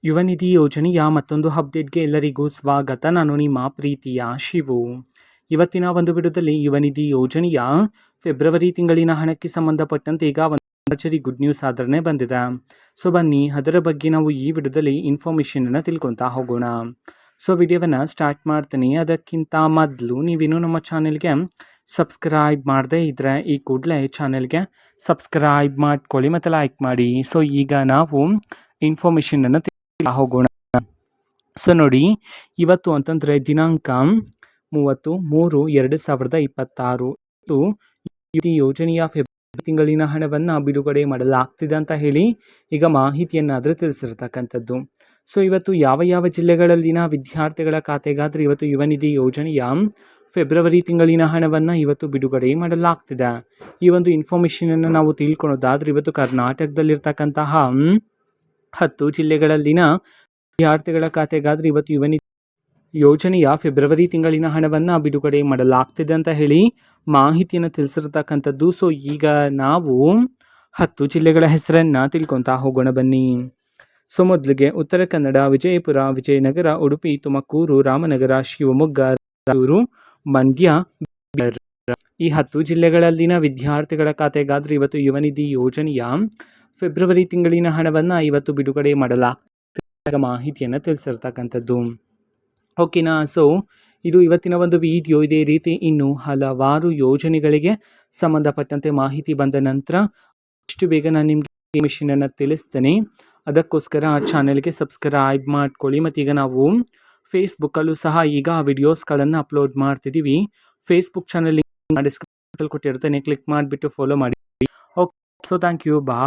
ಯುವ ನಿಧಿ ಯೋಜನೆಯ ಮತ್ತೊಂದು ಅಪ್ಡೇಟ್ಗೆ ಎಲ್ಲರಿಗೂ ಸ್ವಾಗತ. ನಾನು ನಿಮ್ಮ ಪ್ರೀತಿಯ ಶಿವು. ಇವತ್ತಿನ ಒಂದು ವಿಡಿಯೋದಲ್ಲಿ ಯುವ ನಿಧಿ ಯೋಜನೆಯ ಫೆಬ್ರವರಿ ತಿಂಗಳಿನ ಹಣಕ್ಕೆ ಸಂಬಂಧಪಟ್ಟಂತೆ ಈಗ ಒಂದು ಭರ್ಜರಿ ಗುಡ್ ನ್ಯೂಸ್ ಆದ್ರೆ ಬಂದಿದೆ. ಸೊ ಬನ್ನಿ ಅದರ ಬಗ್ಗೆ ನಾವು ಈ ವಿಡಿಯೋದಲ್ಲಿ ಇನ್ಫಾರ್ಮೇಷನ್ ಅನ್ನು ತಿಳ್ಕೊತಾ ಹೋಗೋಣ. ಸೊ ವಿಡಿಯೋವನ್ನು ಸ್ಟಾರ್ಟ್ ಮಾಡ್ತೀನಿ. ಅದಕ್ಕಿಂತ ಮೊದಲು ನೀವೇನು ನಮ್ಮ ಚಾನೆಲ್ಗೆ ಸಬ್ಸ್ಕ್ರೈಬ್ ಮಾಡದೇ ಇದ್ರೆ ಈ ಕೂಡಲೇ ಚಾನೆಲ್ಗೆ ಸಬ್ಸ್ಕ್ರೈಬ್ ಮಾಡ್ಕೊಳ್ಳಿ ಮತ್ತು ಲೈಕ್ ಮಾಡಿ. ಸೊ ಈಗ ನಾವು ಇನ್ಫಾರ್ಮೇಷನ್ ಅನ್ನು ಹೋಗೋಣ. ಸೊ ನೋಡಿ, ಇವತ್ತು ಅಂತಂದ್ರೆ ದಿನಾಂಕ 30/3/2026 ಈ ಯೋಜನೆಯ ಫೆಬ್ರವರಿ ತಿಂಗಳಿನ ಹಣವನ್ನು ಬಿಡುಗಡೆ ಮಾಡಲಾಗ್ತಿದೆ ಅಂತ ಹೇಳಿ ಈಗ ಮಾಹಿತಿಯನ್ನಾದರೆ ತಿಳಿಸಿರ್ತಕ್ಕಂಥದ್ದು. ಸೊ ಇವತ್ತು ಯಾವ ಜಿಲ್ಲೆಗಳಲ್ಲಿನ ವಿದ್ಯಾರ್ಥಿಗಳ ಖಾತೆಗಾದ್ರೆ ಇವತ್ತು ಯುವ ನಿಧಿ ಯೋಜನೆಯ ಫೆಬ್ರವರಿ ತಿಂಗಳಿನ ಹಣವನ್ನು ಇವತ್ತು ಬಿಡುಗಡೆ ಮಾಡಲಾಗ್ತಿದೆ. ಈ ಒಂದು ಇನ್ಫಾರ್ಮೇಷನನ್ನು ನಾವು ತಿಳ್ಕೊಳ್ಳೋದಾದ್ರೆ ಇವತ್ತು ಕರ್ನಾಟಕದಲ್ಲಿರ್ತಕ್ಕಂತಹ 10 ಜಿಲ್ಲೆಗಳಲ್ಲಿನ ವಿದ್ಯಾರ್ಥಿಗಳ ಖಾತೆಗಾದ್ರೆ ಇವತ್ತು ಯುವ ನಿಧಿ ಯೋಜನೆಯ ಫೆಬ್ರವರಿ ತಿಂಗಳಿನ ಹಣವನ್ನು ಬಿಡುಗಡೆ ಮಾಡಲಾಗ್ತಿದೆ ಅಂತ ಹೇಳಿ ಮಾಹಿತಿಯನ್ನು ತಿಳಿಸಿರ್ತಕ್ಕಂಥದ್ದು. ಸೊ ಈಗ ನಾವು 10 ಜಿಲ್ಲೆಗಳ ಹೆಸರನ್ನು ತಿಳ್ಕೊತಾ ಹೋಗೋಣ ಬನ್ನಿ. ಸೊ ಮೊದಲಿಗೆ ಉತ್ತರ ಕನ್ನಡ, ವಿಜಯಪುರ, ವಿಜಯನಗರ, ಉಡುಪಿ, ತುಮಕೂರು, ರಾಮನಗರ, ಶಿವಮೊಗ್ಗ, ರಾಯಚೂರು, ಮಂಡ್ಯ, ಈ 10 ಜಿಲ್ಲೆಗಳಲ್ಲಿನ ವಿದ್ಯಾರ್ಥಿಗಳ ಖಾತೆಗಾದ್ರೆ ಇವತ್ತು ಯುವ ನಿಧಿ ಯೋಜನೆಯ ಫೆಬ್ರವರಿ ತಿಂಗಳಿನ ಹಣವನ್ನು ಇವತ್ತು ಬಿಡುಗಡೆ ಮಾಡಲಾಗ್ತಿದೆ ಮಾಹಿತಿಯನ್ನು ತಿಳಿಸಿರ್ತಕ್ಕಂಥದ್ದು. ಓಕೆನಾ. ಸೊ ಇದು ಇವತ್ತಿನ ಒಂದು ವಿಡಿಯೋ. ಇದೇ ರೀತಿ ಇನ್ನು ಹಲವಾರು ಯೋಜನೆಗಳಿಗೆ ಸಂಬಂಧಪಟ್ಟಂತೆ ಮಾಹಿತಿ ಬಂದ ನಂತರ ಅಷ್ಟು ಬೇಗ ನಾನು ನಿಮಗೆ ಇನ್ಫಾರ್ಮೇಷನನ್ನು ತಿಳಿಸ್ತೇನೆ. ಅದಕ್ಕೋಸ್ಕರ ಆ ಚಾನೆಲ್ಗೆ ಸಬ್ಸ್ಕ್ರೈಬ್ ಮಾಡ್ಕೊಳ್ಳಿ. ಮತ್ತು ಈಗ ನಾವು ಫೇಸ್ಬುಕ್ಕಲ್ಲೂ ಸಹ ಈಗ ವಿಡಿಯೋಸ್ಗಳನ್ನು ಅಪ್ಲೋಡ್ ಮಾಡ್ತಿದ್ದೀವಿ. ಫೇಸ್ಬುಕ್ ಚಾನಲ್ ಡಿಸ್ಕ್ರಿಪ್ಷನ್ ಕೊಟ್ಟಿರ್ತೇನೆ, ಕ್ಲಿಕ್ ಮಾಡಿಬಿಟ್ಟು ಫಾಲೋ ಮಾಡಿ. Okay, so thank you, bye.